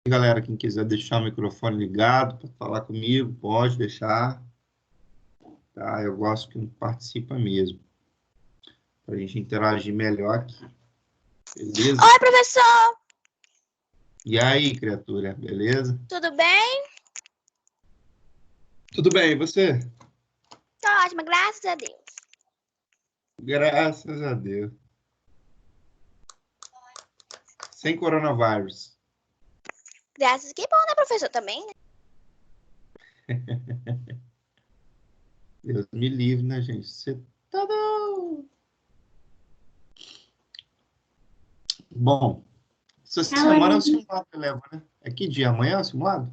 Galera, quem quiser deixar o microfone ligado para falar comigo, pode deixar. Tá? Eu gosto que participa mesmo, para a gente interagir melhor aqui. Beleza? Oi, professor! E aí, criatura, beleza? Tudo bem? Tudo bem, e você? Tô ótima, graças a Deus. Graças a Deus. Sem coronavírus. Graças, que bom, né, professor? Também, né? Deus me livre, né, gente? Você tá doido. Bom, essa semana é o simulado que leva, né? É que dia? Amanhã é o simulado?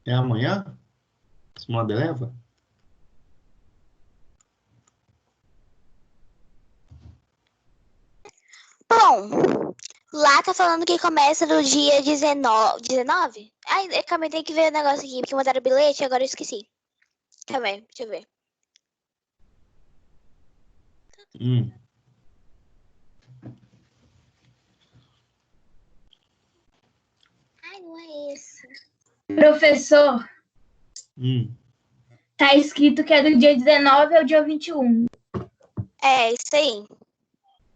É amanhã? Simulado eleva? Bom, lá tá falando que começa no dia 19. 19? Ai, eu também tenho que ver o negócio aqui, porque mandaram o bilhete e agora eu esqueci. Também, deixa eu ver. Ai, não é isso. Professor, Tá escrito que é do dia 19 ao dia 21. É, isso aí.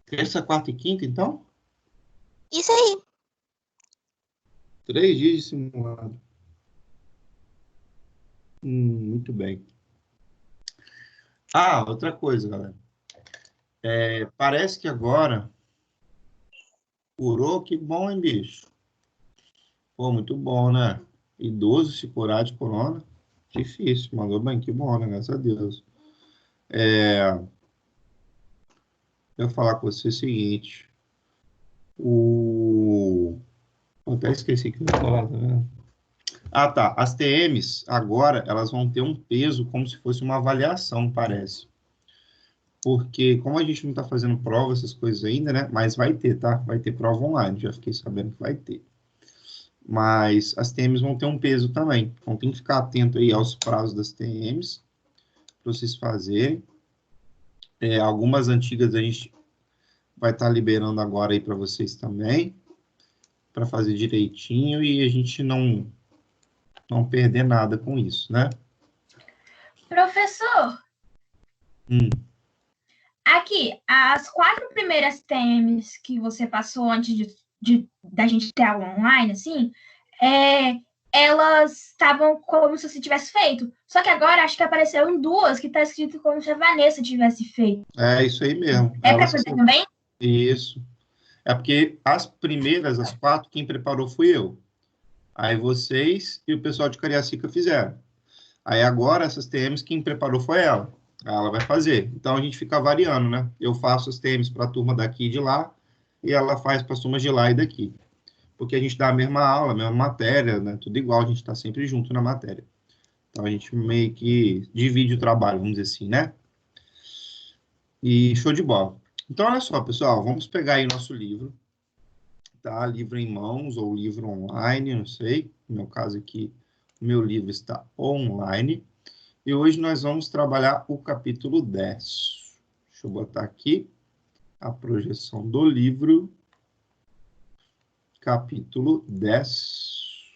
Terça, quarta e quinta, então? Isso aí. 3 dias de simulado. Muito bem. Ah, outra coisa, galera. Parece que agora curou, que bom, hein, bicho? Pô, muito bom, né? Idoso se curar de corona, difícil. Mandou bem, que bom, né? Graças a Deus. Eu vou falar com você o seguinte. Eu até esqueci que eu ia falar, tá vendo? Ah, tá. As TMs, agora, elas vão ter um peso como se fosse uma avaliação, parece. Porque, como a gente não está fazendo prova, essas coisas ainda, né? Mas vai ter, tá? Vai ter prova online, já fiquei sabendo que vai ter. Mas as TMs vão ter um peso também. Então, tem que ficar atento aí aos prazos das TMs, para vocês fazerem. Algumas antigas a gente vai estar liberando agora aí para vocês também, para fazer direitinho e a gente não perder nada com isso, né? Professor, aqui, as 4 primeiras TMs que você passou antes da gente ter aula online, assim, elas estavam como se você tivesse feito. Só que agora acho que apareceram 2 que está escrito como se a Vanessa tivesse feito. É isso aí mesmo. É para fazer também? Isso. É porque as primeiras, as 4, quem preparou fui eu. Aí vocês e o pessoal de Cariacica fizeram. Aí agora, essas TMs, quem preparou foi ela. Ela vai fazer. Então, a gente fica variando, né? Eu faço as TMs para a turma daqui e de lá, e ela faz para as turmas de lá e daqui. Porque a gente dá a mesma aula, a mesma matéria, né? Tudo igual, a gente está sempre junto na matéria. Então, a gente meio que divide o trabalho, vamos dizer assim, né? E show de bola. Então, olha só, pessoal, vamos pegar aí nosso livro, tá? Livro em mãos ou livro online, não sei. No meu caso aqui, o meu livro está online. E hoje nós vamos trabalhar o capítulo 10. Deixa eu botar aqui a projeção do livro. Capítulo 10.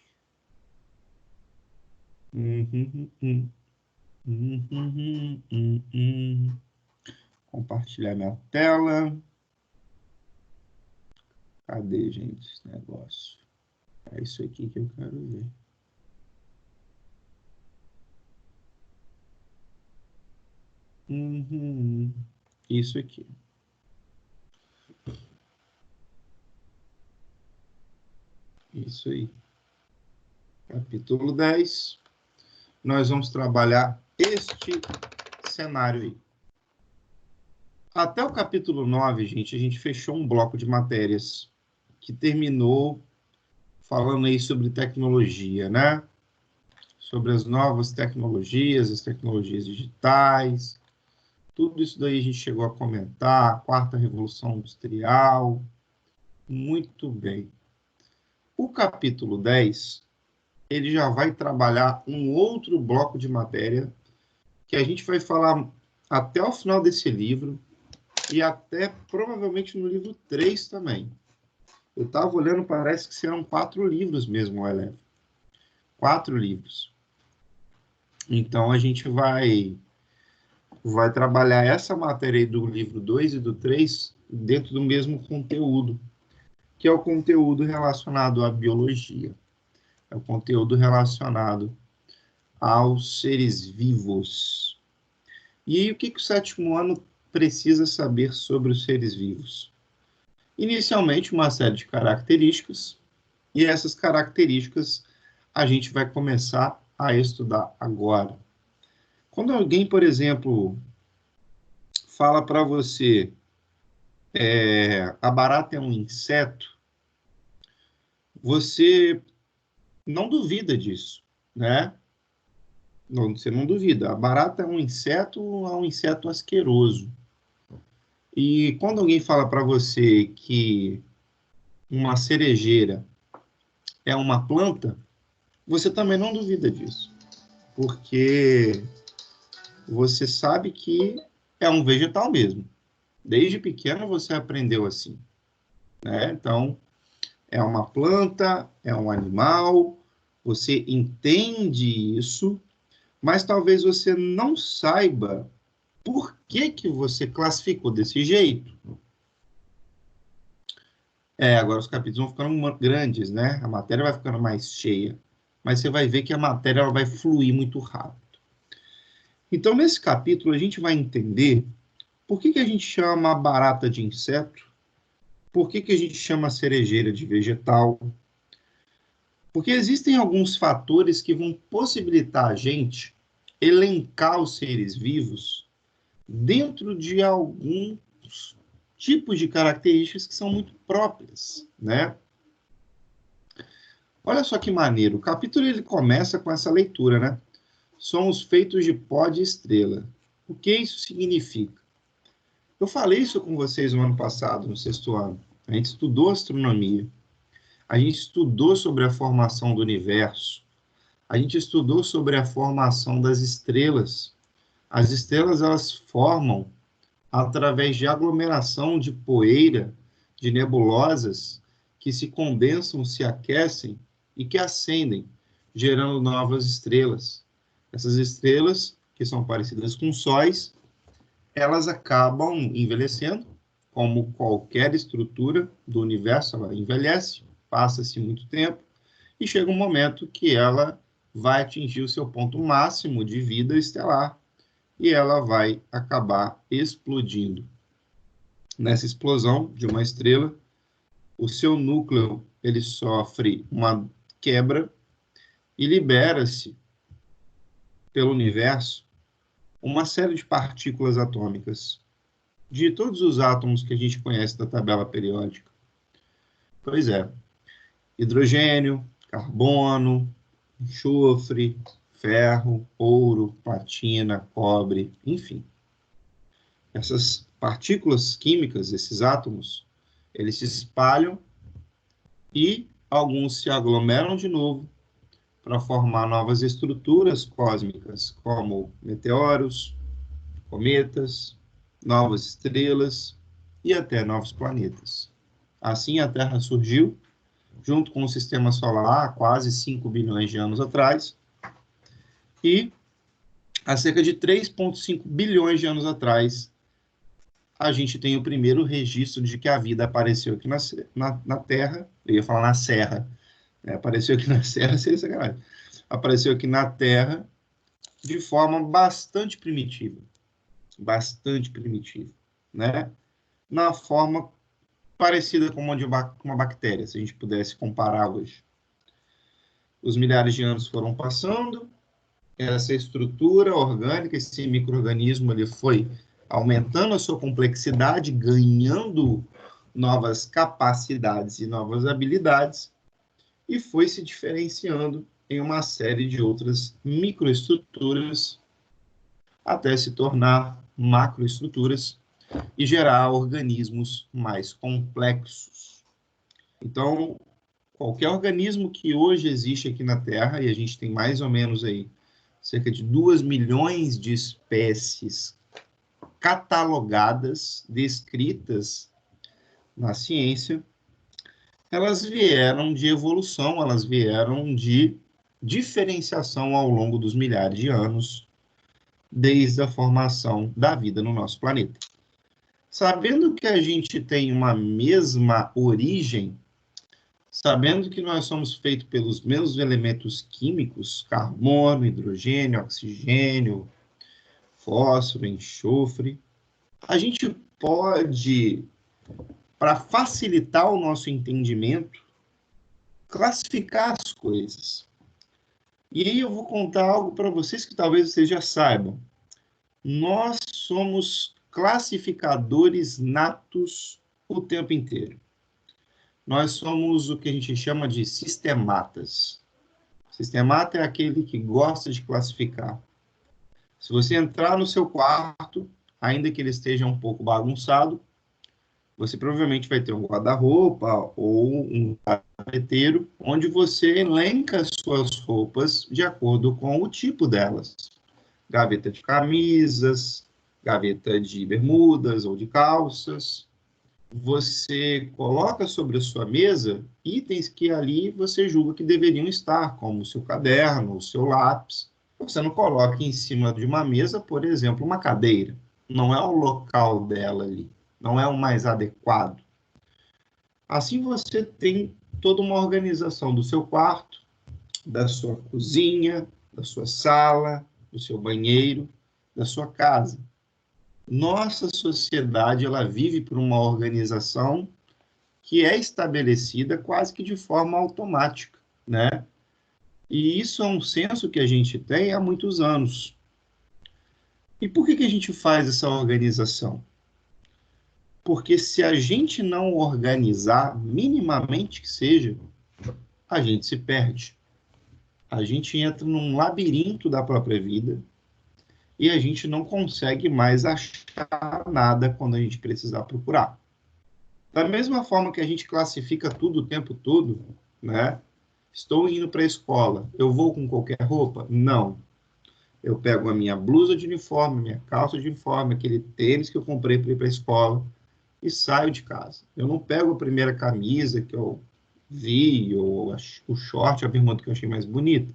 Compartilhar minha tela. Cadê, gente, esse negócio? É isso aqui que eu quero ver. Isso aqui. Isso aí. Capítulo 10. Nós vamos trabalhar este cenário aí. Até o capítulo 9, gente, a gente fechou um bloco de matérias que terminou falando aí sobre tecnologia, né? Sobre as novas tecnologias, as tecnologias digitais, tudo isso daí a gente chegou a comentar, a quarta revolução industrial, muito bem. O capítulo 10, ele já vai trabalhar um outro bloco de matéria que a gente vai falar até o final desse livro, e até provavelmente no livro 3 também. Eu estava olhando, parece que serão 4 livros mesmo, o Eleve. 4 livros. Então, a gente vai trabalhar essa matéria aí do livro 2 e do 3 dentro do mesmo conteúdo, que é o conteúdo relacionado à biologia. É o conteúdo relacionado aos seres vivos. E o que o 7º ano precisa saber sobre os seres vivos? Inicialmente, uma série de características, e essas características a gente vai começar a estudar agora. Quando alguém, por exemplo, fala para você a barata é um inseto, você não duvida disso, né? Não, você não duvida. A barata é um inseto asqueroso. E quando alguém fala para você que uma cerejeira é uma planta, você também não duvida disso, porque você sabe que é um vegetal mesmo. Desde pequeno você aprendeu assim, né? Então, é uma planta, é um animal, você entende isso, mas talvez você não saiba por que você classificou desse jeito. Agora os capítulos vão ficando grandes, né? A matéria vai ficando mais cheia, mas você vai ver que a matéria ela vai fluir muito rápido. Então, nesse capítulo, a gente vai entender por que a gente chama a barata de inseto, por que a gente chama a cerejeira de vegetal, porque existem alguns fatores que vão possibilitar a gente elencar os seres vivos dentro de alguns tipos de características que são muito próprias, né? Olha só que maneiro. O capítulo ele começa com essa leitura, né? Somos feitos de pó de estrela. O que isso significa? Eu falei isso com vocês no ano passado, no 6º ano. A gente estudou astronomia. A gente estudou sobre a formação do universo. A gente estudou sobre a formação das estrelas. As estrelas, elas formam através de aglomeração de poeira, de nebulosas, que se condensam, se aquecem e que acendem, gerando novas estrelas. Essas estrelas, que são parecidas com sóis, elas acabam envelhecendo, como qualquer estrutura do universo, ela envelhece, passa-se muito tempo, e chega um momento que ela vai atingir o seu ponto máximo de vida estelar, e ela vai acabar explodindo. Nessa explosão de uma estrela, o seu núcleo ele sofre uma quebra e libera-se pelo universo uma série de partículas atômicas, de todos os átomos que a gente conhece da tabela periódica. Pois é, hidrogênio, carbono, enxofre, ferro, ouro, platina, cobre, enfim. Essas partículas químicas, esses átomos, eles se espalham e alguns se aglomeram de novo para formar novas estruturas cósmicas, como meteoros, cometas, novas estrelas e até novos planetas. Assim, a Terra surgiu, junto com o Sistema Solar, há quase 5 bilhões de anos atrás, e há cerca de 3,5 bilhões de anos atrás, a gente tem o primeiro registro de que a vida apareceu aqui na Terra, eu ia falar na Serra, né? Apareceu aqui na Serra, seria sacanagem. Apareceu aqui na Terra de forma bastante primitiva, né? Na forma parecida com uma bactéria, se a gente pudesse comparar hoje. Os milhares de anos foram passando, essa estrutura orgânica, esse micro-organismo, ele foi aumentando a sua complexidade, ganhando novas capacidades e novas habilidades, e foi se diferenciando em uma série de outras microestruturas, até se tornar macroestruturas e gerar organismos mais complexos. Então, qualquer organismo que hoje existe aqui na Terra, e a gente tem mais ou menos aí cerca de 2 milhões de espécies catalogadas, descritas na ciência, elas vieram de evolução, elas vieram de diferenciação ao longo dos milhares de anos, desde a formação da vida no nosso planeta. Sabendo que a gente tem uma mesma origem, sabendo que nós somos feitos pelos mesmos elementos químicos, carbono, hidrogênio, oxigênio, fósforo, enxofre, a gente pode, para facilitar o nosso entendimento, classificar as coisas. E aí eu vou contar algo para vocês que talvez vocês já saibam. Nós somos classificadores natos o tempo inteiro. Nós somos o que a gente chama de sistematas. Sistemata é aquele que gosta de classificar. Se você entrar no seu quarto, ainda que ele esteja um pouco bagunçado, você provavelmente vai ter um guarda-roupa ou um gaveteiro, onde você elenca as suas roupas de acordo com o tipo delas. Gaveta de camisas, gaveta de bermudas ou de calças. Você coloca sobre a sua mesa itens que ali você julga que deveriam estar, como o seu caderno, o seu lápis. Você não coloca em cima de uma mesa, por exemplo, uma cadeira. Não é o local dela ali. Não é o mais adequado. Assim você tem toda uma organização do seu quarto, da sua cozinha, da sua sala, do seu banheiro, da sua casa. Nossa sociedade, ela vive por uma organização que é estabelecida quase que de forma automática, né? E isso é um senso que a gente tem há muitos anos. E por que a gente faz essa organização? Porque se a gente não organizar, minimamente que seja, a gente se perde. A gente entra num labirinto da própria vida e a gente não consegue mais achar nada quando a gente precisar procurar. Da mesma forma que a gente classifica tudo o tempo todo, né? Estou indo para a escola, eu vou com qualquer roupa? Não. Eu pego a minha blusa de uniforme, minha calça de uniforme, aquele tênis que eu comprei para ir para a escola e saio de casa. Eu não pego a primeira camisa que eu vi, ou o short, a bermuda que eu achei mais bonita.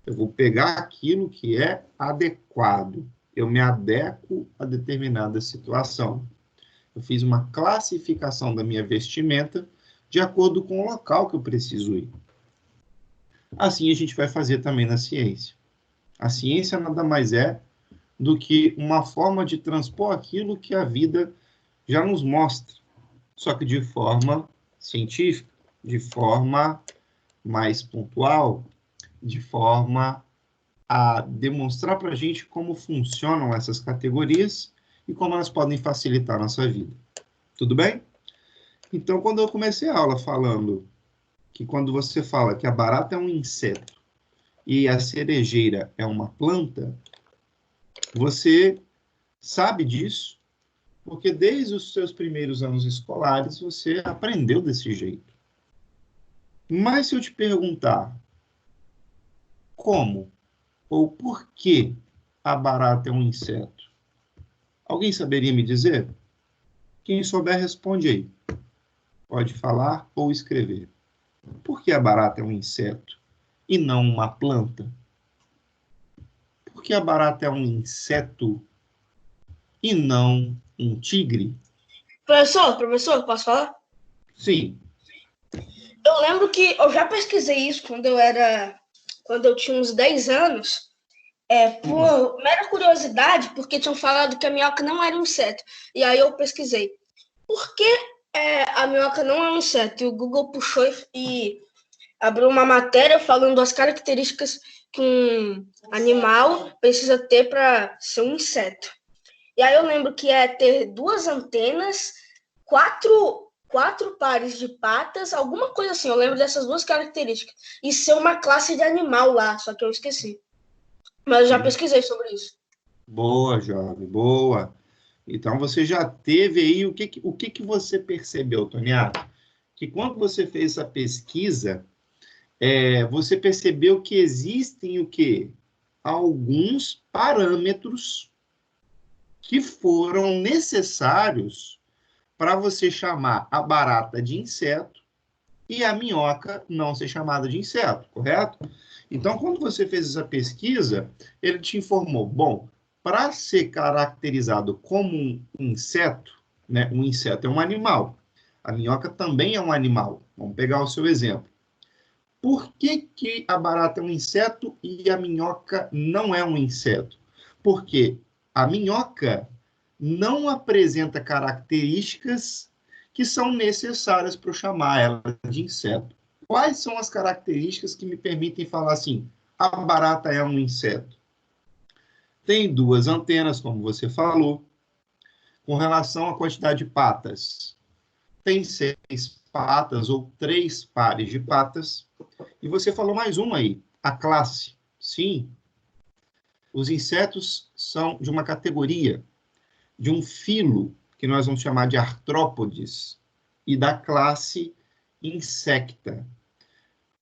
Eu vou pegar aquilo que é adequado. Eu me adequo a determinada situação. Eu fiz uma classificação da minha vestimenta de acordo com o local que eu preciso ir. Assim a gente vai fazer também na ciência. A ciência nada mais é do que uma forma de transpor aquilo que a vida já nos mostra, só que de forma científica, de forma mais pontual, de forma a demonstrar para a gente como funcionam essas categorias e como elas podem facilitar a nossa vida. Tudo bem? Então, quando eu comecei a aula falando que quando você fala que a barata é um inseto e a cerejeira é uma planta, você sabe disso, porque desde os seus primeiros anos escolares você aprendeu desse jeito. Mas se eu te perguntar como ou por que a barata é um inseto, alguém saberia me dizer? Quem souber, responde aí. Pode falar ou escrever. Por que a barata é um inseto e não uma planta? Por que a barata é um inseto e não um tigre? Professor, posso falar? Sim. Eu lembro que eu já pesquisei isso quando eu tinha uns 10 anos, por mera curiosidade, porque tinham falado que a minhoca não era um inseto. E aí eu pesquisei. Por que a minhoca não é um inseto? E o Google puxou e abriu uma matéria falando as características que um animal precisa ter para ser um inseto. E aí eu lembro que é ter 2 antenas, 4 pares de patas, alguma coisa assim. Eu lembro dessas 2 características. E ser uma classe de animal lá, só que eu esqueci. Mas eu já pesquisei sobre isso. Boa, jovem, boa. Então você já teve aí, o que você percebeu, Toniato? Que quando você fez essa pesquisa, você percebeu que existem o quê? Alguns parâmetros que foram necessários para você chamar a barata de inseto e a minhoca não ser chamada de inseto, correto? Então, quando você fez essa pesquisa, ele te informou, bom, para ser caracterizado como um inseto, né, um inseto é um animal, a minhoca também é um animal. Vamos pegar o seu exemplo. Por que a barata é um inseto e a minhoca não é um inseto? Porque a minhoca não apresenta características que são necessárias para eu chamar ela de inseto. Quais são as características que me permitem falar assim, a barata é um inseto? Tem 2 antenas, como você falou. Com relação à quantidade de patas, tem 6 patas ou 3 pares de patas. E você falou mais uma aí, a classe. Sim, os insetos são de uma categoria, de um filo, que nós vamos chamar de artrópodes, e da classe Insecta.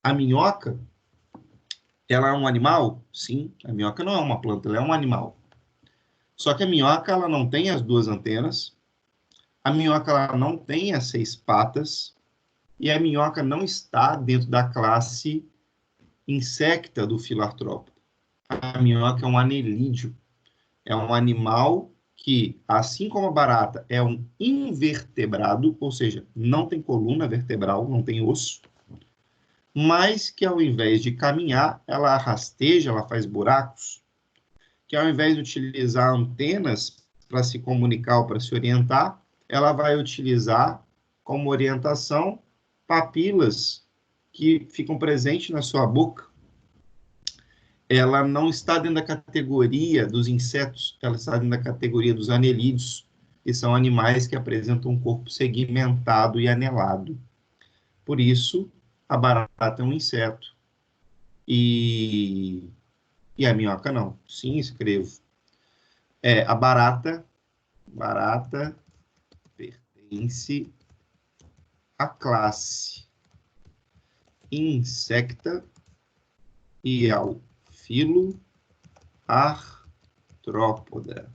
A minhoca, ela é um animal? Sim, a minhoca não é uma planta, ela é um animal. Só que a minhoca, ela não tem as 2 antenas, a minhoca ela não tem as 6 patas, e a minhoca não está dentro da classe Insecta do filo artrópode. A minhoca é um anelídeo, é um animal que, assim como a barata, é um invertebrado, ou seja, não tem coluna vertebral, não tem osso, mas que ao invés de caminhar, ela rasteja, ela faz buracos, que ao invés de utilizar antenas para se comunicar ou para se orientar, ela vai utilizar como orientação papilas que ficam presentes na sua boca. Ela não está dentro da categoria dos insetos, ela está dentro da categoria dos anelídeos, que são animais que apresentam um corpo segmentado e anelado. Por isso, a barata é um inseto. E a minhoca não. Sim, escrevo. A barata pertence à classe Insecta e ao filo Artrópoda.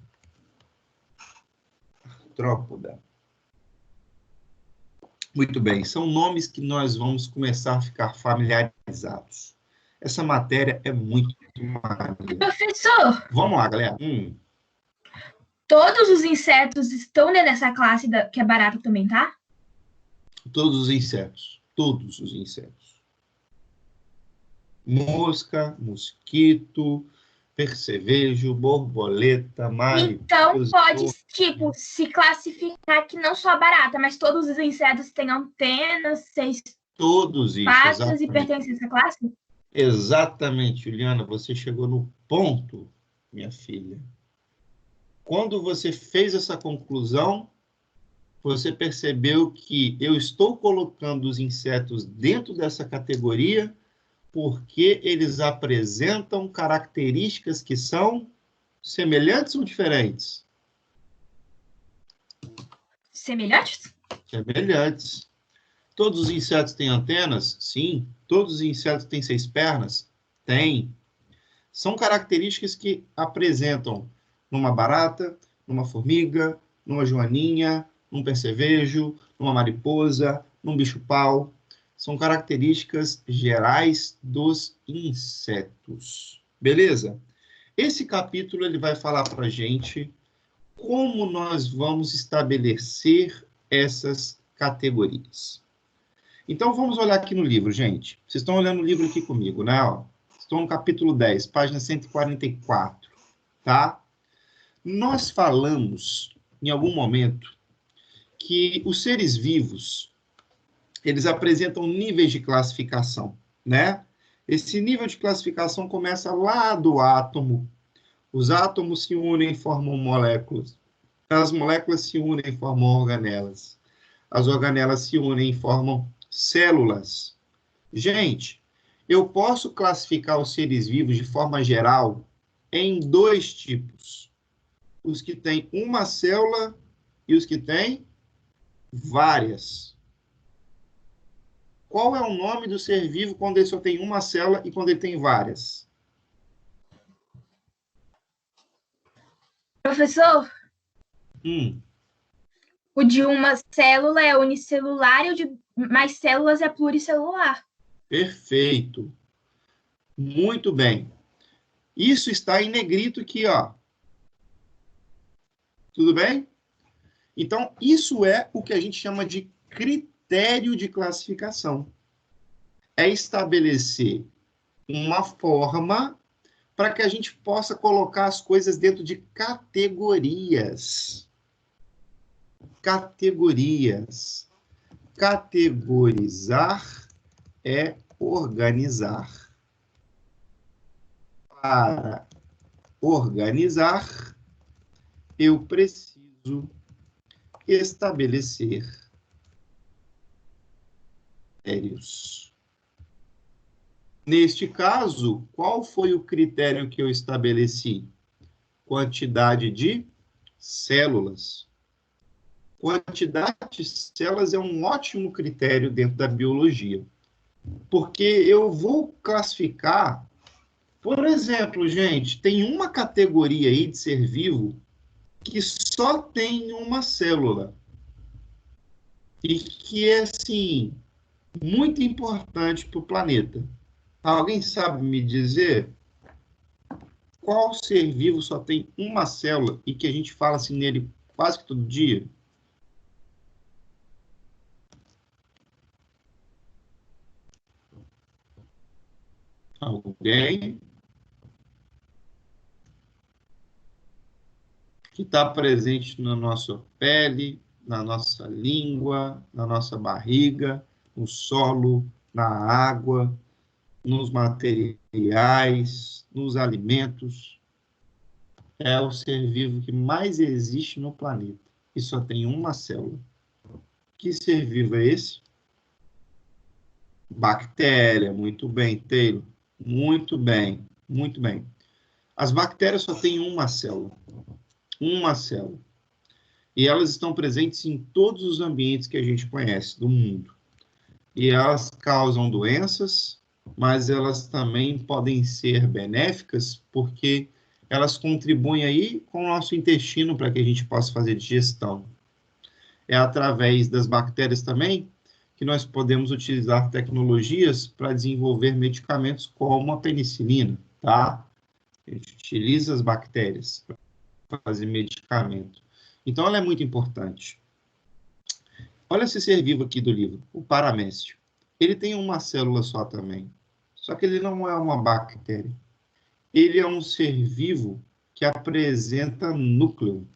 Muito bem, são nomes que nós vamos começar a ficar familiarizados. Essa matéria é muito maneira. Professor, Vamos lá, galera. todos os insetos estão dentro dessa classe que a barata também tá? Todos os insetos. Mosca, mosquito, percevejo, borboleta, mariposa. Então pode, tipo, se classificar que não só a barata, mas todos os insetos têm antenas, 6 todos isso, patas exatamente. E pertencem a essa classe? Exatamente, Juliana, você chegou no ponto, minha filha. Quando você fez essa conclusão, você percebeu que eu estou colocando os insetos dentro dessa categoria porque eles apresentam características que são semelhantes ou diferentes? Semelhantes? Semelhantes. Todos os insetos têm antenas? Sim. Todos os insetos têm 6 pernas? Tem. São características que apresentam numa barata, numa formiga, numa joaninha, num percevejo, numa mariposa, num bicho-pau. São características gerais dos insetos. Beleza? Esse capítulo ele vai falar para a gente como nós vamos estabelecer essas categorias. Então, vamos olhar aqui no livro, gente. Vocês estão olhando o livro aqui comigo, né? Estou no capítulo 10, página 144, tá? Nós falamos, em algum momento, que os seres vivos, eles apresentam níveis de classificação, né? Esse nível de classificação começa lá do átomo. Os átomos se unem e formam moléculas. As moléculas se unem e formam organelas. As organelas se unem e formam células. Gente, eu posso classificar os seres vivos de forma geral em 2 tipos. Os que têm uma célula e os que têm várias. Qual é o nome do ser vivo quando ele só tem uma célula e quando ele tem várias? Professor, O de uma célula é unicelular e o de mais células é pluricelular. Perfeito. Muito bem. Isso está em negrito aqui, ó. Tudo bem? Então, isso é o que a gente chama de critério de classificação. É estabelecer uma forma para que a gente possa colocar as coisas dentro de categorias. Categorias. Categorizar é organizar. Para organizar, eu preciso estabelecer critérios. Neste caso, qual foi o critério que eu estabeleci? Quantidade de células. Quantidade de células é um ótimo critério dentro da biologia, porque eu vou classificar, por exemplo, gente, tem uma categoria aí de ser vivo que só tem uma célula e que é, assim, muito importante para o planeta. Alguém sabe me dizer qual ser vivo só tem uma célula e que a gente fala assim nele quase que todo dia? Alguém que está presente na nossa pele, na nossa língua, na nossa barriga, no solo, na água, nos materiais, nos alimentos. É o ser vivo que mais existe no planeta e só tem uma célula. Que ser vivo é esse? Bactéria. Muito bem, Taylor. Muito bem, muito bem. As bactérias só têm uma célula. Uma célula. E elas estão presentes em todos os ambientes que a gente conhece do mundo. E elas causam doenças, mas elas também podem ser benéficas porque elas contribuem aí com o nosso intestino para que a gente possa fazer digestão. É através das bactérias também que nós podemos utilizar tecnologias para desenvolver medicamentos como a penicilina, tá? A gente utiliza as bactérias para fazer medicamento. Então, ela é muito importante. Olha esse ser vivo aqui do livro, o paramécio. Ele tem uma célula só também, só que ele não é uma bactéria. Ele é um ser vivo que apresenta núcleo.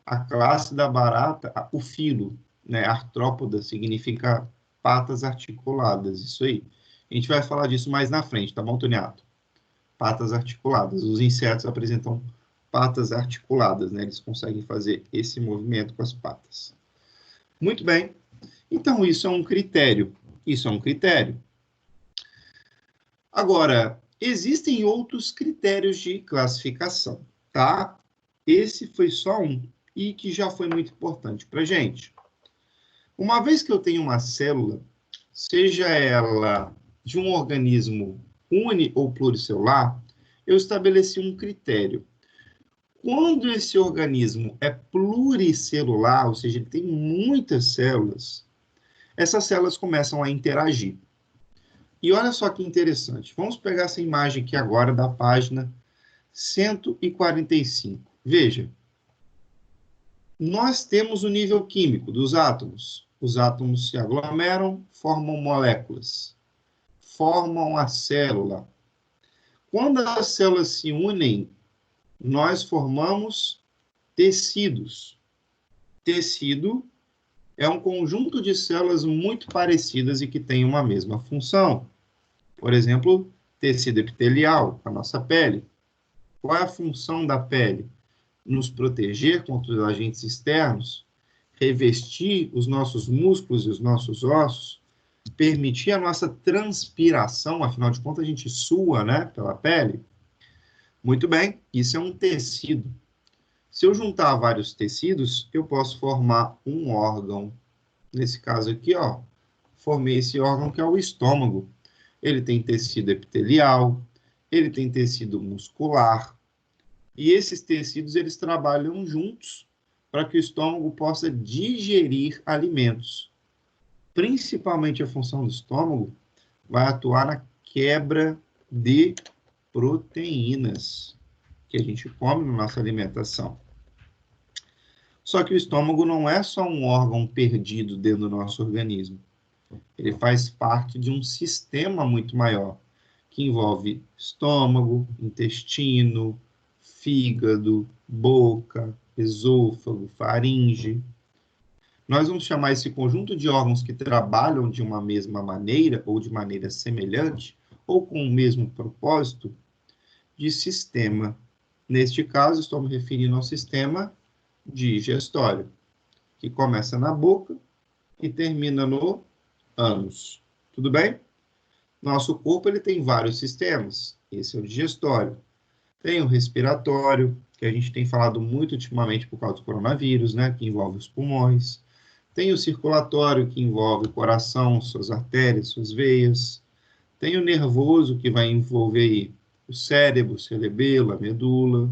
A classe da barata, o filo, né, artrópoda, significa patas articuladas, isso aí. A gente vai falar disso mais na frente, tá bom, Toniato? Patas articuladas. Os insetos apresentam patas articuladas, né? Eles conseguem fazer esse movimento com as patas. Muito bem. Então, isso é um critério. Isso é um critério. Agora, existem outros critérios de classificação, tá? Esse foi só um e que já foi muito importante para a gente. Uma vez que eu tenho uma célula, seja ela de um organismo uni ou pluricelular, eu estabeleci um critério. Quando esse organismo é pluricelular, ou seja, ele tem muitas células, essas células começam a interagir. E olha só que interessante. Vamos pegar essa imagem aqui agora da página 145. Veja. Nós temos o nível químico dos átomos. Os átomos se aglomeram, formam moléculas, formam a célula. Quando as células se unem, nós formamos tecidos. Tecido é um conjunto de células muito parecidas e que têm uma mesma função. Por exemplo, tecido epitelial, a nossa pele. Qual é a função da pele? Nos proteger contra os agentes externos, revestir os nossos músculos e os nossos ossos, permitir a nossa transpiração, afinal de contas a gente sua, né, pela pele. Muito bem, isso é um tecido. Se eu juntar vários tecidos, eu posso formar um órgão. Nesse caso aqui, ó, formei esse órgão que é o estômago. Ele tem tecido epitelial, ele tem tecido muscular, E esses tecidos, eles trabalham juntos para que o estômago possa digerir alimentos. Principalmente a função do estômago vai atuar na quebra de proteínas que a gente come na nossa alimentação. Só que o estômago não é só um órgão perdido dentro do nosso organismo. Ele faz parte de um sistema muito maior, que envolve estômago, intestino, fígado, boca, esôfago, faringe. Nós vamos chamar esse conjunto de órgãos que trabalham de uma mesma maneira ou de maneira semelhante ou com o mesmo propósito de sistema. Neste caso, estou me referindo ao sistema digestório, que começa na boca e termina no ânus. Tudo bem? Nosso corpo ele tem vários sistemas. Esse é o digestório. Tem o respiratório, que a gente tem falado muito ultimamente por causa do coronavírus, né? Que envolve os pulmões. Tem o circulatório, que envolve o coração, suas artérias, suas veias. Tem o nervoso, que vai envolver aí o cérebro, o cerebelo, a medula.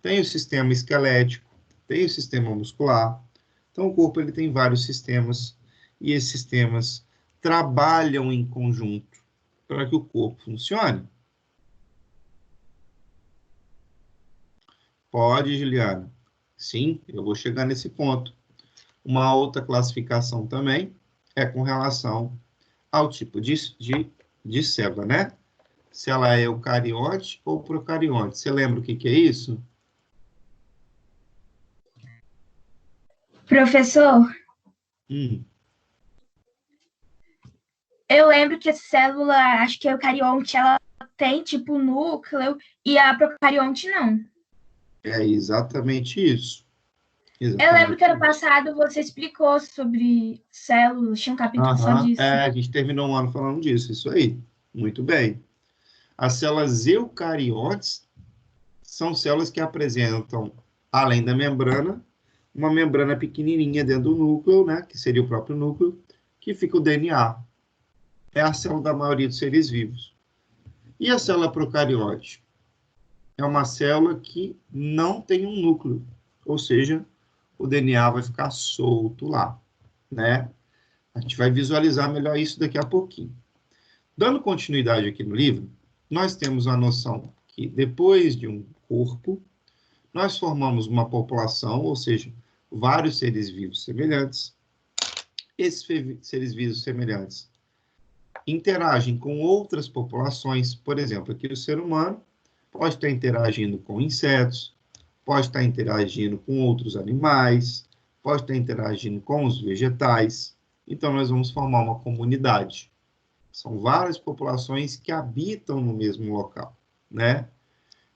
Tem o sistema esquelético, tem o sistema muscular. Então, o corpo ele tem vários sistemas, e esses sistemas trabalham em conjunto para que o corpo funcione. Pode, Juliana? Sim, eu vou chegar nesse ponto. Uma outra classificação também é com relação ao tipo de célula, né? Se ela é eucariote ou procariote. Você lembra o que é isso? Professor, eu lembro que a célula, acho que a eucarionte, ela tem tipo núcleo e a procarionte não. É exatamente isso. Exatamente. Eu lembro que ano passado você explicou sobre células, tinha um capítulo só disso. A gente terminou um ano falando disso, isso aí. Muito bem. As células eucariotes são células que apresentam, além da membrana, uma membrana pequenininha dentro do núcleo, né, que seria o próprio núcleo, que fica o DNA. É a célula da maioria dos seres vivos. E a célula procariote? É uma célula que não tem um núcleo, ou seja, o DNA vai ficar solto lá, né? A gente vai visualizar melhor isso daqui a pouquinho. Dando continuidade aqui no livro, nós temos a noção que depois de um corpo, nós formamos uma população, ou seja, vários seres vivos semelhantes. Esses seres vivos semelhantes interagem com outras populações, por exemplo, aqui o ser humano pode estar interagindo com insetos, pode estar interagindo com outros animais, pode estar interagindo com os vegetais. Então, nós vamos formar uma comunidade. São várias populações que habitam no mesmo local, né?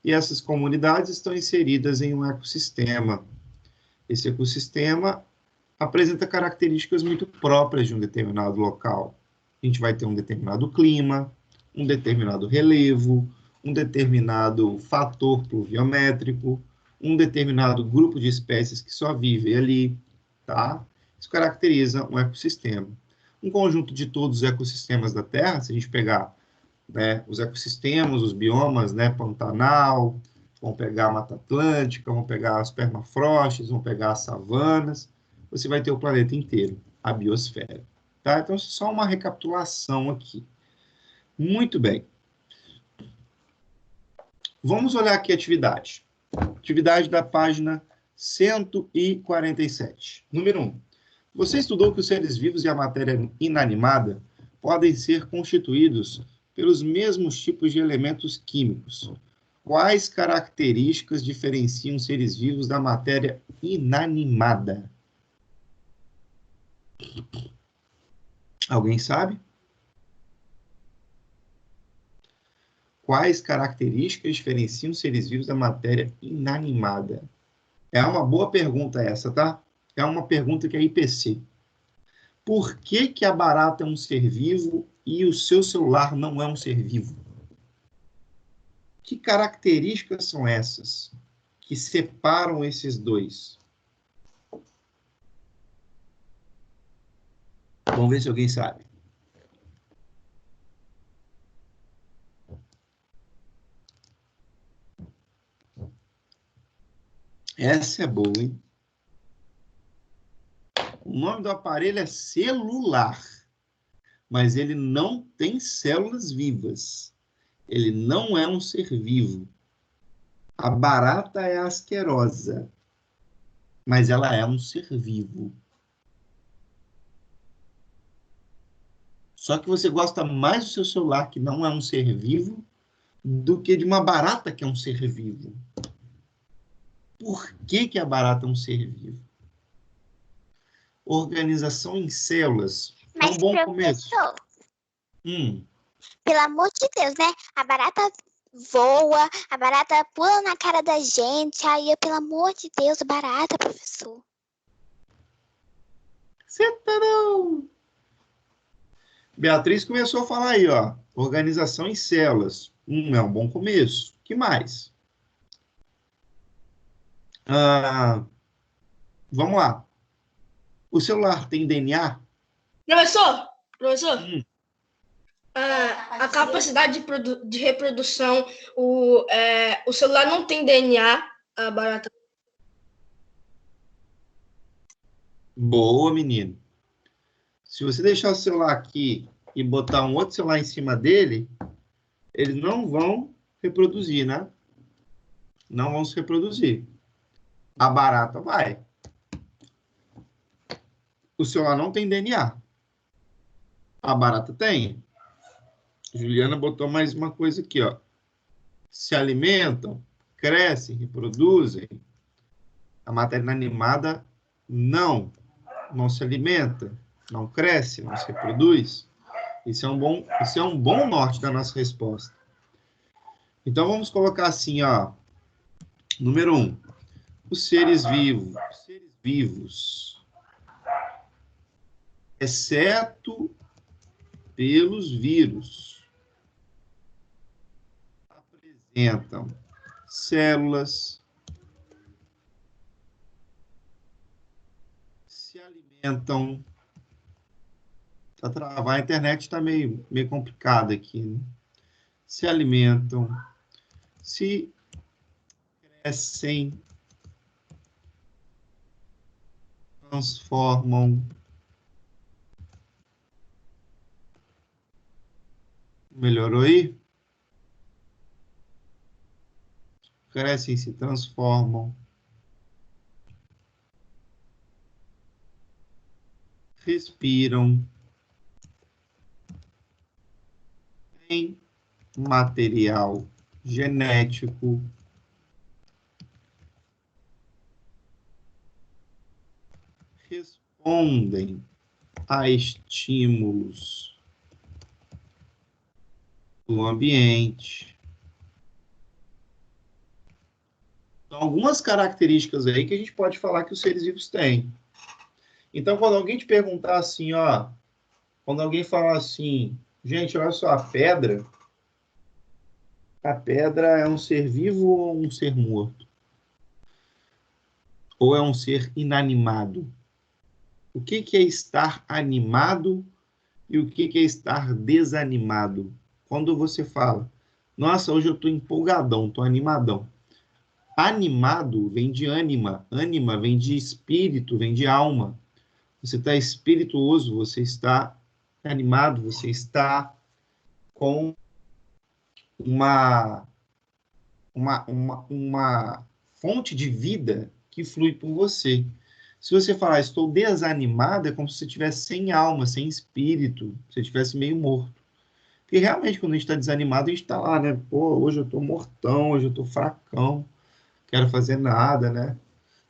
E essas comunidades estão inseridas em um ecossistema. Esse ecossistema apresenta características muito próprias de um determinado local. A gente vai ter um determinado clima, um determinado relevo, um determinado fator pluviométrico, um determinado grupo de espécies que só vive ali, tá? Isso caracteriza um ecossistema. Um conjunto de todos os ecossistemas da Terra, se a gente pegar, né, os ecossistemas, os biomas, né, Pantanal, vamos pegar a Mata Atlântica, vamos pegar as permafrostes, vamos pegar as savanas, você vai ter o planeta inteiro, a biosfera. Tá? Então, só uma recapitulação aqui. Muito bem. Vamos olhar aqui a atividade. Atividade da página 147. Número 1. Você estudou que os seres vivos e a matéria inanimada podem ser constituídos pelos mesmos tipos de elementos químicos. Quais características diferenciam seres vivos da matéria inanimada? Alguém sabe? Quais características diferenciam seres vivos da matéria inanimada? É uma boa pergunta essa, tá? É uma pergunta que é IPC. Por que que a barata é um ser vivo e o seu celular não é um ser vivo? Que características são essas que separam esses dois? Vamos ver se alguém sabe. Essa é boa, hein? O nome do aparelho é celular, mas ele não tem células vivas. Ele não é um ser vivo. A barata é asquerosa, mas ela é um ser vivo. Só que você gosta mais do seu celular, que não é um ser vivo, do que de uma barata, que é um ser vivo. Por que que a barata é um ser vivo? Organização em células é um bom começo. Professor, Hum, pelo amor de Deus, né? A barata voa, a barata pula na cara da gente. Aí, pelo amor de Deus, barata, professor. Você tá não. Beatriz começou a falar aí, ó. Organização em células. É um bom começo. Que mais? Vamos lá. O celular tem DNA? Professor, a capacidade de reprodução, o celular não tem DNA, a barata. Boa, menino. Se você deixar o celular aqui e botar um outro celular em cima dele, eles não vão reproduzir, né? Não vão se reproduzir. A barata vai. O celular não tem DNA. A barata tem. Juliana botou mais uma coisa aqui, ó. Se alimentam, crescem, reproduzem. A matéria inanimada não se alimenta, não cresce, não se reproduz. Isso é um bom norte da nossa resposta. Então vamos colocar assim, ó. Número 1. Os seres vivos, exceto pelos vírus, apresentam células, se alimentam. Tá travar, a internet está meio complicada aqui, né? Se alimentam, se crescem, transformam. Melhorou aí? Crescem, se transformam. Respiram. Tem material genético. Respondem a estímulos do ambiente. Então, algumas características aí que a gente pode falar que os seres vivos têm. Então, quando alguém te perguntar assim, ó, quando alguém falar assim, gente, olha só, a pedra é um ser vivo ou um ser morto? Ou é um ser inanimado? O que é estar animado e o que é estar desanimado? Quando você fala, nossa, hoje eu estou empolgadão, estou animadão. Animado vem de ânima, ânima vem de espírito, vem de alma. Você está espirituoso, você está animado, você está com uma fonte de vida que flui por você. Se você falar, estou desanimado, é como se você estivesse sem alma, sem espírito, se você estivesse meio morto. Porque realmente, quando a gente está desanimado, a gente está lá, né? Pô, hoje eu estou mortão, hoje eu estou fracão, quero fazer nada, né?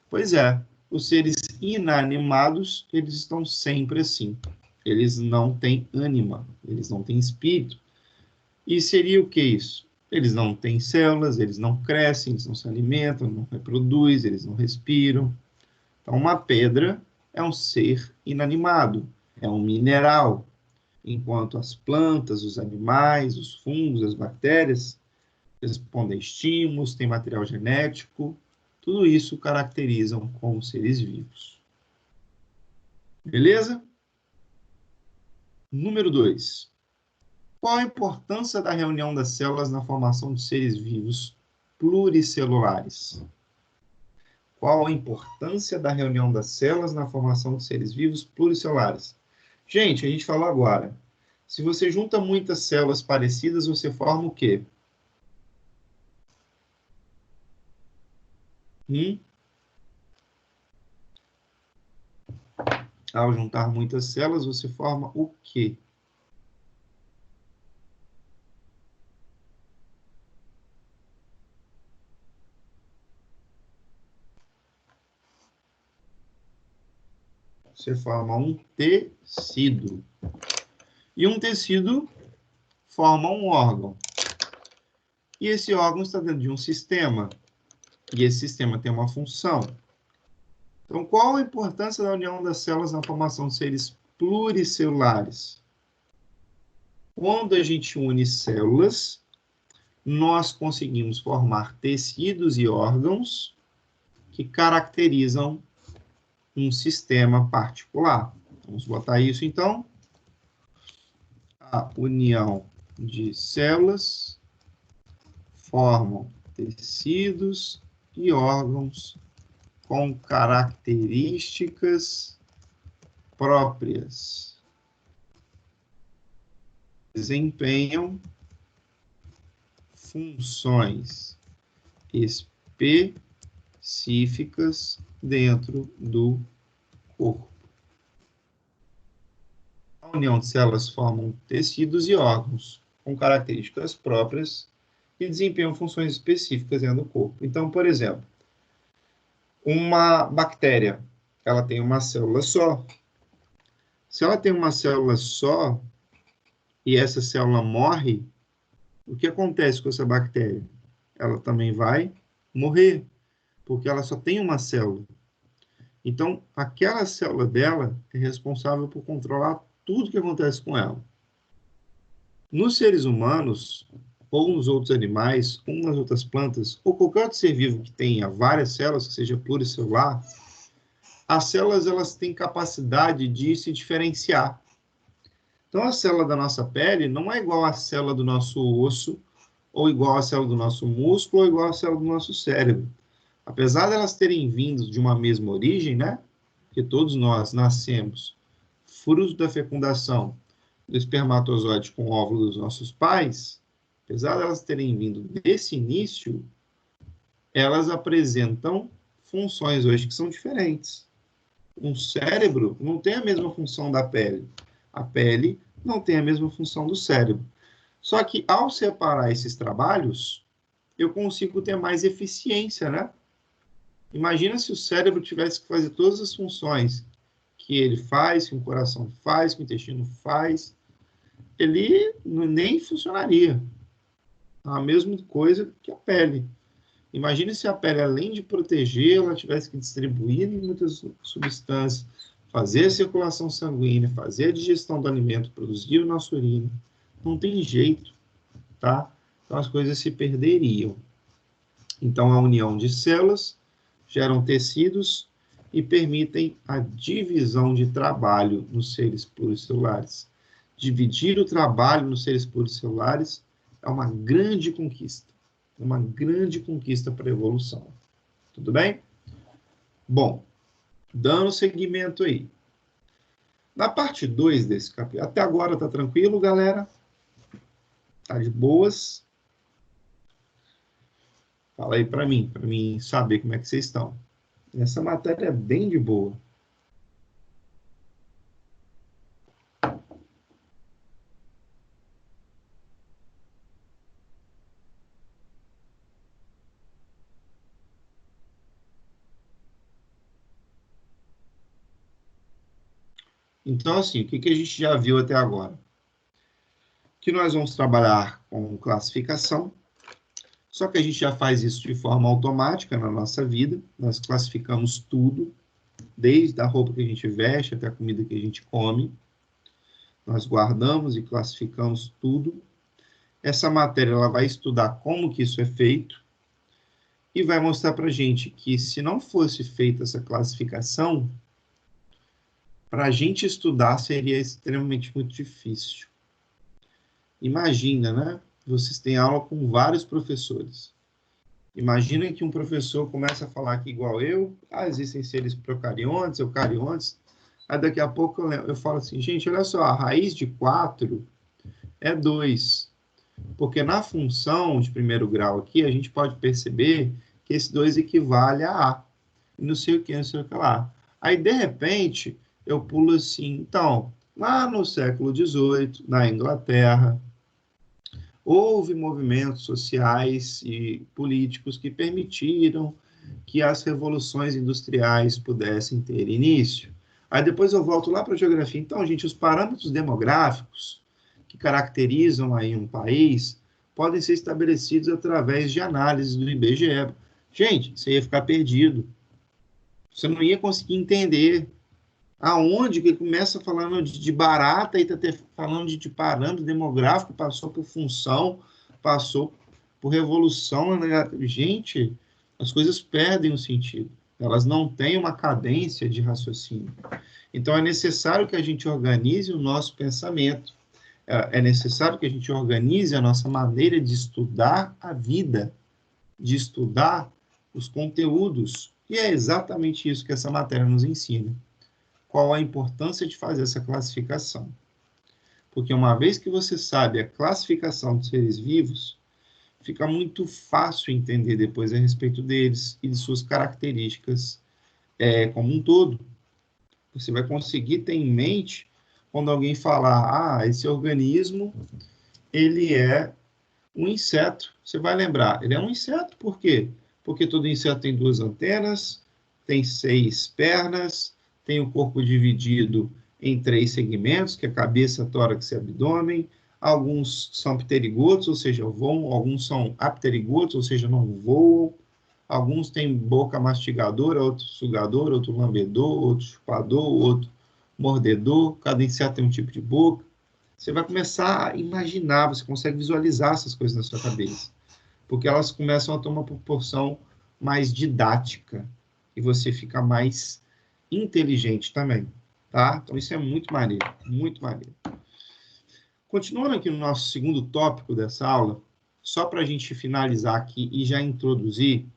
Pois é, os seres inanimados, eles estão sempre assim. Eles não têm ânima, eles não têm espírito. E seria o que isso? Eles não têm células, eles não crescem, eles não se alimentam, não reproduzem, eles não respiram. Então, uma pedra é um ser inanimado, é um mineral, enquanto as plantas, os animais, os fungos, as bactérias respondem a estímulos, têm material genético, tudo isso caracterizam como seres vivos. Beleza? Número 2. Qual a importância da reunião das células na formação de seres vivos pluricelulares? Qual a importância da reunião das células na formação de seres vivos pluricelulares? Gente, a gente falou agora. Se você junta muitas células parecidas, você forma o quê? Ao juntar muitas células, você forma o quê? Você forma um tecido. E um tecido forma um órgão. E esse órgão está dentro de um sistema. E esse sistema tem uma função. Então, qual a importância da união das células na formação de seres pluricelulares? Quando a gente une células, nós conseguimos formar tecidos e órgãos que caracterizam um sistema particular. Vamos botar isso, então. A união de células formam tecidos e órgãos com características próprias. Desempenham funções específicas dentro do corpo. A união de células formam tecidos e órgãos com características próprias e desempenham funções específicas dentro do corpo. Então, por exemplo, uma bactéria, ela tem uma célula só. Se ela tem uma célula só e essa célula morre, o que acontece com essa bactéria? Ela também vai morrer, porque ela só tem uma célula. Então, aquela célula dela é responsável por controlar tudo que acontece com ela. Nos seres humanos, ou nos outros animais, ou nas outras plantas, ou qualquer outro ser vivo que tenha várias células, que seja pluricelular, as células elas têm capacidade de se diferenciar. Então, a célula da nossa pele não é igual à célula do nosso osso, ou igual à célula do nosso músculo, ou igual à célula do nosso cérebro. Apesar de elas terem vindo de uma mesma origem, né? Que todos nós nascemos fruto da fecundação do espermatozoide com o óvulo dos nossos pais, apesar de elas terem vindo desse início, elas apresentam funções hoje que são diferentes. Um cérebro não tem a mesma função da pele. A pele não tem a mesma função do cérebro. Só que, ao separar esses trabalhos, eu consigo ter mais eficiência, né? Imagina se o cérebro tivesse que fazer todas as funções que ele faz, que o coração faz, que o intestino faz. Ele nem funcionaria. A mesma coisa que a pele. Imagine se a pele, além de proteger, ela tivesse que distribuir muitas substâncias, fazer a circulação sanguínea, fazer a digestão do alimento, produzir a nossa urina. Não tem jeito, tá? Então as coisas se perderiam. Então a união de células geram tecidos e permitem a divisão de trabalho nos seres pluricelulares. Dividir o trabalho nos seres pluricelulares é uma grande conquista. Uma grande conquista para a evolução. Tudo bem? Bom, dando seguimento aí. Na parte 2 desse capítulo, até agora tá tranquilo, galera? Tá de boas? Fala aí para mim saber como é que vocês estão. Essa matéria é bem de boa. Então, assim, o que a gente já viu até agora? Que nós vamos trabalhar com classificação, só que a gente já faz isso de forma automática na nossa vida. Nós classificamos tudo, desde a roupa que a gente veste até a comida que a gente come. Nós guardamos e classificamos tudo. Essa matéria ela vai estudar como que isso é feito e vai mostrar para a gente que se não fosse feita essa classificação, para a gente estudar seria extremamente muito difícil. Imagina, né? Vocês têm aula com vários professores. Imagina que um professor começa a falar que igual eu, existem seres procariontes, eucariontes, aí daqui a pouco eu falo assim, gente, olha só, a raiz de 4 é 2, porque na função de primeiro grau aqui, a gente pode perceber que esse 2 equivale a A, e não sei o que, não sei o que lá. Aí, de repente, eu pulo assim, então, lá no século XVIII, na Inglaterra, houve movimentos sociais e políticos que permitiram que as revoluções industriais pudessem ter início. Aí depois eu volto lá para a geografia. Então, gente, os parâmetros demográficos que caracterizam aí um país podem ser estabelecidos através de análise do IBGE. Gente, você ia ficar perdido. Você não ia conseguir entender aonde que ele começa falando de barata e está falando de parâmetro demográfico, passou por função, passou por revolução. Gente, as coisas perdem o sentido. Elas não têm uma cadência de raciocínio. Então, é necessário que a gente organize o nosso pensamento. É necessário que a gente organize a nossa maneira de estudar a vida, de estudar os conteúdos. E é exatamente isso que essa matéria nos ensina. Qual a importância de fazer essa classificação? Porque uma vez que você sabe a classificação dos seres vivos, fica muito fácil entender depois a respeito deles e de suas características como um todo. Você vai conseguir ter em mente quando alguém falar, esse organismo, ele é um inseto. Você vai lembrar, ele é um inseto por quê? Porque todo inseto tem 2 antenas, tem 6 pernas, tem o corpo dividido em 3 segmentos, que é cabeça, tórax e abdômen. Alguns são pterigotos, ou seja, voam. Alguns são apterigotos, ou seja, não voam. Alguns têm boca mastigadora, outro sugador, outro lambedor, outro chupador, outro mordedor. Cada inseto tem um tipo de boca. Você vai começar a imaginar, você consegue visualizar essas coisas na sua cabeça, porque elas começam a tomar uma proporção mais didática e você fica mais inteligente também, tá? Então, isso é muito maneiro, muito maneiro. Continuando aqui no nosso segundo tópico dessa aula, só para a gente finalizar aqui e já introduzir,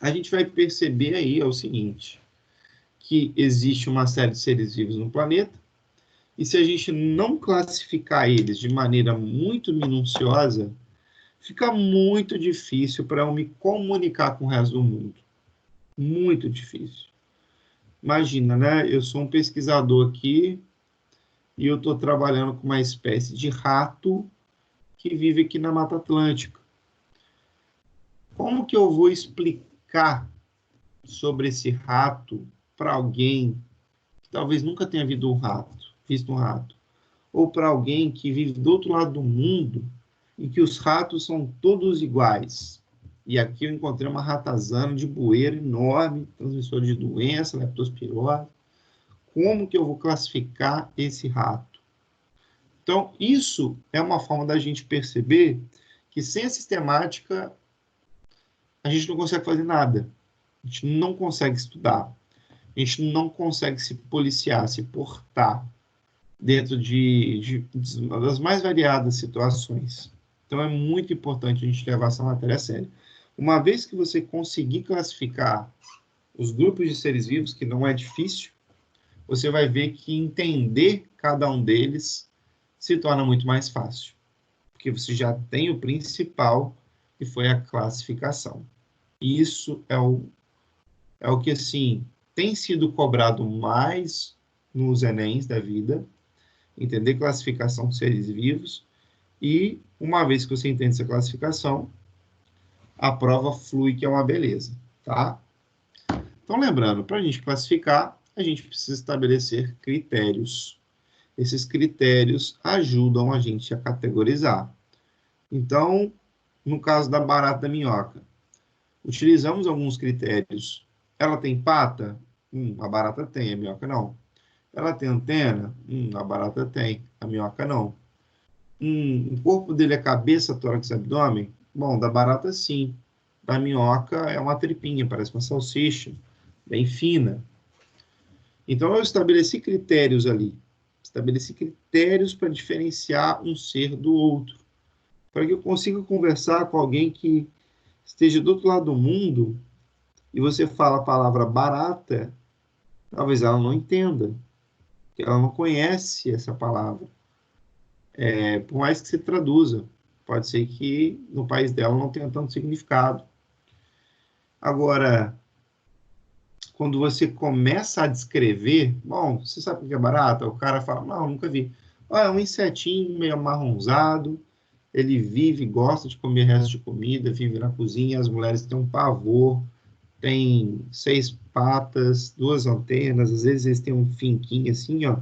a gente vai perceber aí o seguinte, que existe uma série de seres vivos no planeta, e se a gente não classificar eles de maneira muito minuciosa, fica muito difícil para eu me comunicar com o resto do mundo. Muito difícil. Imagina, né? Eu sou um pesquisador aqui e eu estou trabalhando com uma espécie de rato que vive aqui na Mata Atlântica. Como que eu vou explicar sobre esse rato para alguém que talvez nunca tenha visto um rato? Ou para alguém que vive do outro lado do mundo e que os ratos são todos iguais? E aqui eu encontrei uma ratazana de bueiro enorme, transmissor de doença, leptospirose. Como que eu vou classificar esse rato? Então, isso é uma forma da gente perceber que sem a sistemática a gente não consegue fazer nada. A gente não consegue estudar. A gente não consegue se policiar, se portar dentro das mais variadas situações. Então, é muito importante a gente levar essa matéria a sério. Uma vez que você conseguir classificar os grupos de seres vivos, que não é difícil, você vai ver que entender cada um deles se torna muito mais fácil, porque você já tem o principal, que foi a classificação. E isso é o que, assim, tem sido cobrado mais nos Enems da vida, entender classificação de seres vivos, e uma vez que você entende essa classificação, a prova flui, que é uma beleza, tá? Então, lembrando, para a gente classificar, a gente precisa estabelecer critérios. Esses critérios ajudam a gente a categorizar. Então, no caso da barata da minhoca, utilizamos alguns critérios. Ela tem pata? A barata tem, a minhoca não. Ela tem antena? A barata tem, a minhoca não. O corpo dele é cabeça, tórax e abdômen? Bom, da barata sim. Da minhoca é uma tripinha, parece uma salsicha, bem fina. Então, eu estabeleci critérios ali. Estabeleci critérios para diferenciar um ser do outro. Para que eu consiga conversar com alguém que esteja do outro lado do mundo e você fala a palavra barata, talvez ela não entenda, porque ela não conhece essa palavra. Por mais que você traduza, pode ser que no país dela não tenha tanto significado. Agora, quando você começa a descrever, bom, você sabe o que é barata? O cara fala, não, nunca vi. É um insetinho meio amarronzado, ele vive, gosta de comer resto de comida, vive na cozinha, as mulheres têm um pavor, tem 6 patas, 2 antenas, às vezes eles têm um finquinho assim, ó,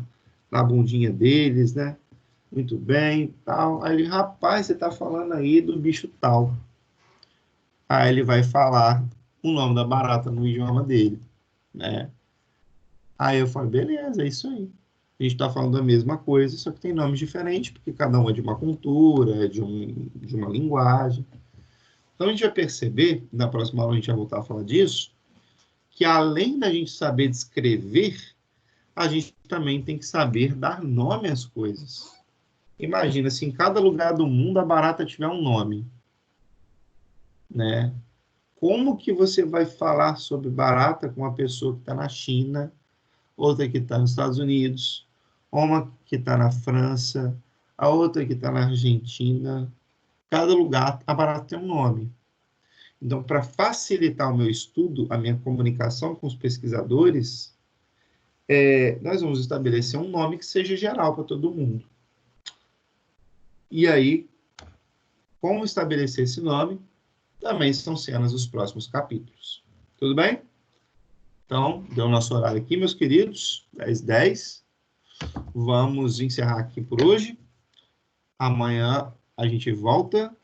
na bundinha deles, né? Muito bem, tal. Aí ele, rapaz, você tá falando aí do bicho tal. Aí ele vai falar o nome da barata no idioma dele, né? Aí eu falo, beleza, é isso aí. A gente está falando da mesma coisa, só que tem nomes diferentes, porque cada um é de uma cultura, é de uma linguagem. Então a gente vai perceber, na próxima aula a gente vai voltar a falar disso, que além da gente saber descrever, a gente também tem que saber dar nome às coisas. Imagina, se em cada lugar do mundo a barata tiver um nome, né? Como que você vai falar sobre barata com uma pessoa que está na China, outra que está nos Estados Unidos, uma que está na França, a outra que está na Argentina? Cada lugar, a barata tem um nome. Então, para facilitar o meu estudo, a minha comunicação com os pesquisadores, nós vamos estabelecer um nome que seja geral para todo mundo. E aí, como estabelecer esse nome, também são cenas dos próximos capítulos. Tudo bem? Então, deu o nosso horário aqui, meus queridos, 10h10. Vamos encerrar aqui por hoje. Amanhã a gente volta.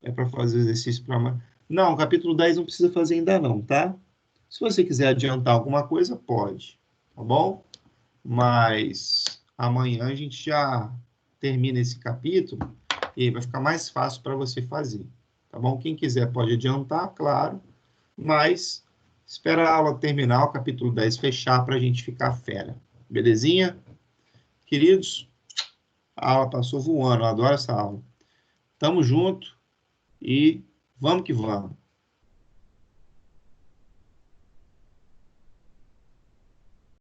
É para fazer exercício para amanhã. Não, capítulo 10 não precisa fazer ainda não, tá? Se você quiser adiantar alguma coisa, pode, tá bom? Mas amanhã a gente já termina esse capítulo e aí vai ficar mais fácil para você fazer, tá bom? Quem quiser pode adiantar, claro, mas espera a aula terminar, o capítulo 10 fechar para a gente ficar fera. Belezinha? Queridos, a aula passou voando, eu adoro essa aula. Tamo junto e vamos que vamos.